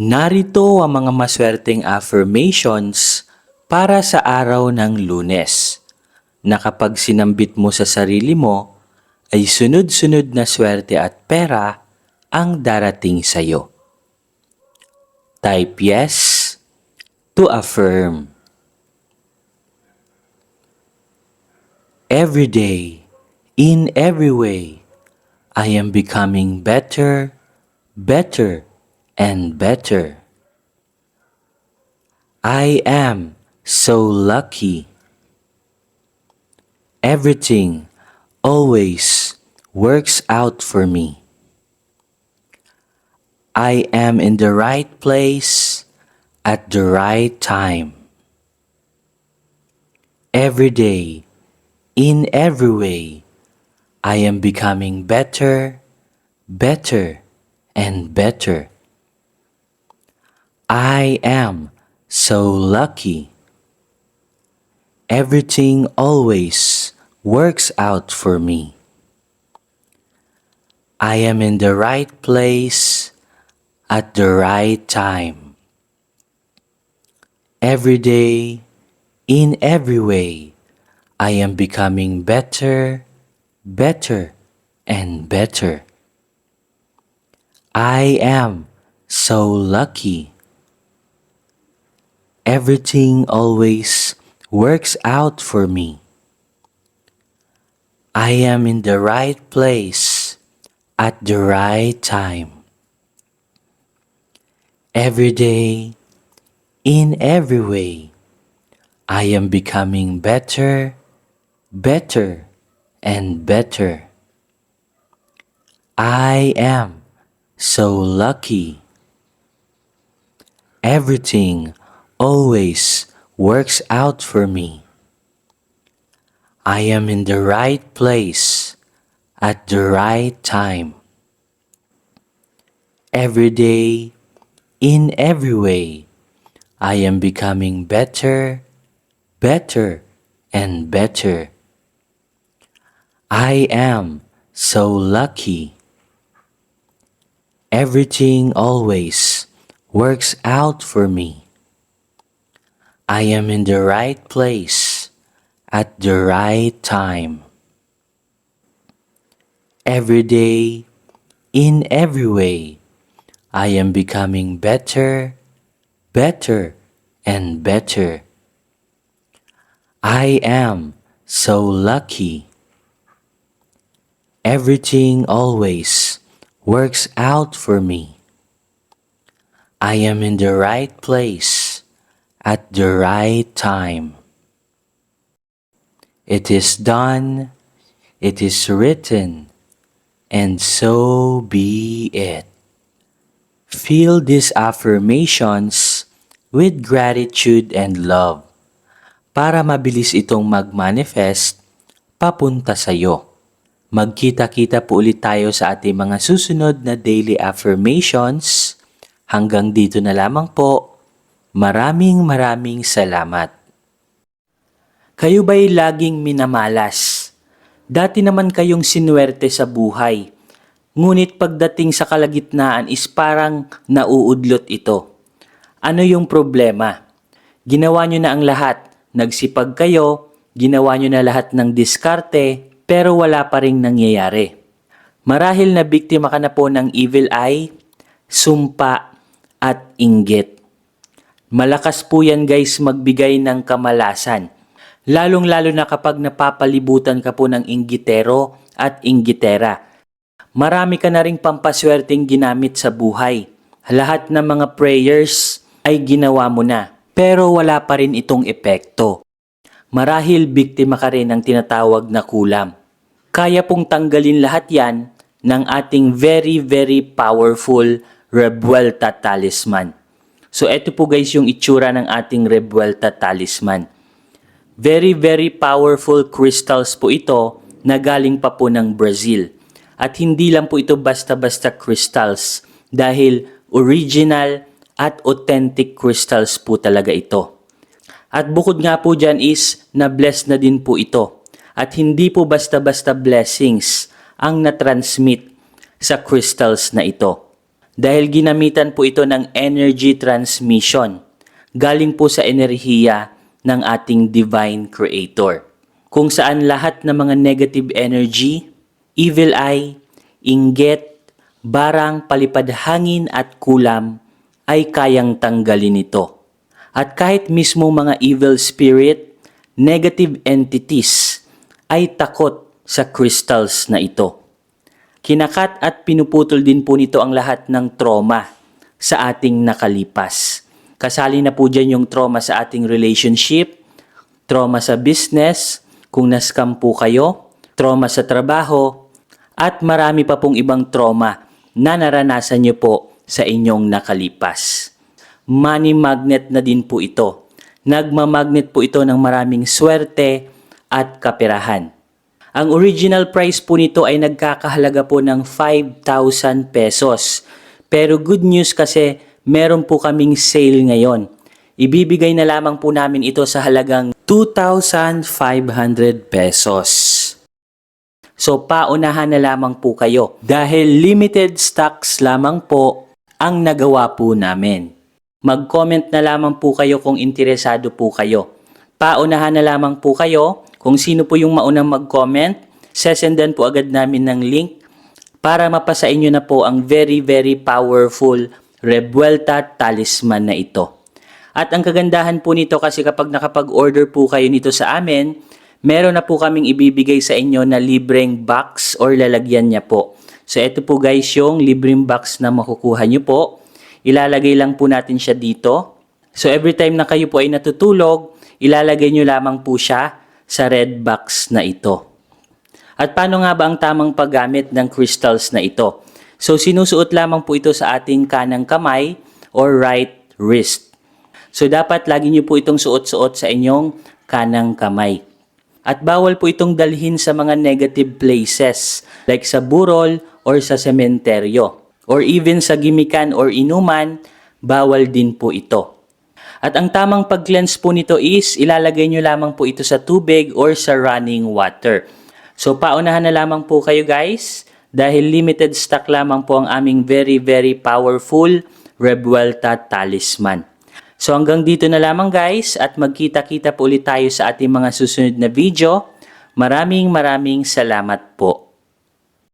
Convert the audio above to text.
Narito ang mga maswerteng affirmations para sa araw ng Lunes, na kapag sinambit mo sa sarili mo, ay sunod-sunod na swerte at pera ang darating sa iyo. Type yes to affirm. Every day, in every way, I am becoming better, better, and better. I am so lucky. Everything always works out for me. I am in the right place at the right time. Every day, in every way, I am becoming better, better, and better. I am so lucky. Everything always works out for me. I am in the right place at the right time. Every day, in every way, I am becoming better, better, and better. I am so lucky. Everything always works out for me. I am in the right place at the right time. Every day, in every way, I am becoming better, better, and better. I am so lucky. Everything always works out for me. I am in the right place at the right time. Every day, in every way, I am becoming better, better, and better. I am so lucky. Everything always works out for me. I am in the right place at the right time. Every day, in every way, I am becoming better, better, and better. I am so lucky. Everything always works out for me. I am in the right place at the right time. It is done, it is written, and so be it. Fill these affirmations with gratitude and love para mabilis itong mag-manifest papunta sa iyo. Magkita-kita po ulit tayo sa ating mga susunod na daily affirmations. Hanggang dito na lamang po. Maraming salamat. Kayo ba'y laging minamalas? Dati naman kayong sinuwerte sa buhay. Ngunit pagdating sa kalagitnaan is parang nauudlot ito. Ano yung problema? Ginawa nyo na ang lahat. Nagsipag kayo, ginawa nyo na lahat ng diskarte, pero wala pa ring nangyayari. Marahil na biktima ka na po ng evil eye, sumpa, at inggit. Malakas po yan guys magbigay ng kamalasan. Lalong-lalo na kapag napapalibutan ka po ng inggitero at inggitera. Marami ka na ring pampaswerteng ginamit sa buhay. Lahat ng mga prayers ay ginawa mo na, pero wala pa rin itong epekto. Marahil biktima ka rin ng tinatawag na kulam. Kaya pong tanggalin lahat yan ng ating very powerful Revuelta Talisman. So eto po guys yung itsura ng ating Revuelta Talisman. Very powerful crystals po ito na galing pa po ng Brazil. At hindi lang po ito basta-basta crystals dahil original at authentic crystals po talaga ito. At bukod nga po dyan is na-bless na din po ito. At hindi po basta-basta blessings ang na-transmit sa crystals na ito. dahil ginamitan po ito ng energy transmission. Galing po sa enerhiya ng ating Divine Creator. Kung saan lahat ng mga negative energy, evil eye, inggit, barang, palipad hangin at kulam ay kayang tanggalin ito. At kahit mismo mga evil spirit, negative entities ay takot sa crystals na ito. Kinakat at pinuputol din po nito ang lahat ng trauma sa ating nakalipas. Kasali na po dyan yung trauma sa ating relationship, trauma sa business, kung na-scam po kayo, trauma sa trabaho, at marami pa pong ibang trauma na naranasan nyo po sa inyong nakalipas. Money magnet na din po ito. Nagmamagnet po ito ng maraming swerte at kaperahan. Ang original price po nito ay nagkakahalaga po ng 5,000 pesos. Pero good news kasi meron po kaming sale ngayon. Ibibigay na lamang po namin ito sa halagang 2,500 pesos. So paunahan na lamang po kayo dahil limited stocks lamang po ang nagawa po namin. Mag-comment na lamang po kayo kung interesado po kayo. Paunahan na lamang po kayo kung sino po yung maunang mag-comment. Sesendan po agad namin ng link para mapasa inyo na po ang very powerful Revuelta Talisman na ito. At ang kagandahan po nito kasi kapag nakapag-order po kayo nito sa amin, meron na po kaming ibibigay sa inyo na libreng box or lalagyan niya po. So ito po guys yung libreng box na makukuha nyo po. Ilalagay lang po natin siya dito. So every time na kayo po ay natutulog, ilalagay nyo lamang po siya sa red box na ito. At paano nga ba ang tamang paggamit ng crystals na ito? So sinusuot lamang po ito sa ating kanang kamay or right wrist. So dapat lagi nyo po itong suot-suot sa inyong kanang kamay. At bawal po itong dalhin sa mga negative places like sa burol or sa sementeryo. Or even sa gimikan or inuman, bawal din po ito. At ang tamang pag-cleanse po nito is ilalagay nyo lamang po ito sa tubig or sa running water. So paunahan na lamang po kayo guys dahil limited stock lamang po ang aming very powerful Revuelta Talisman. So hanggang dito na lamang guys at magkita-kita po ulit tayo sa ating mga susunod na video. Maraming salamat po.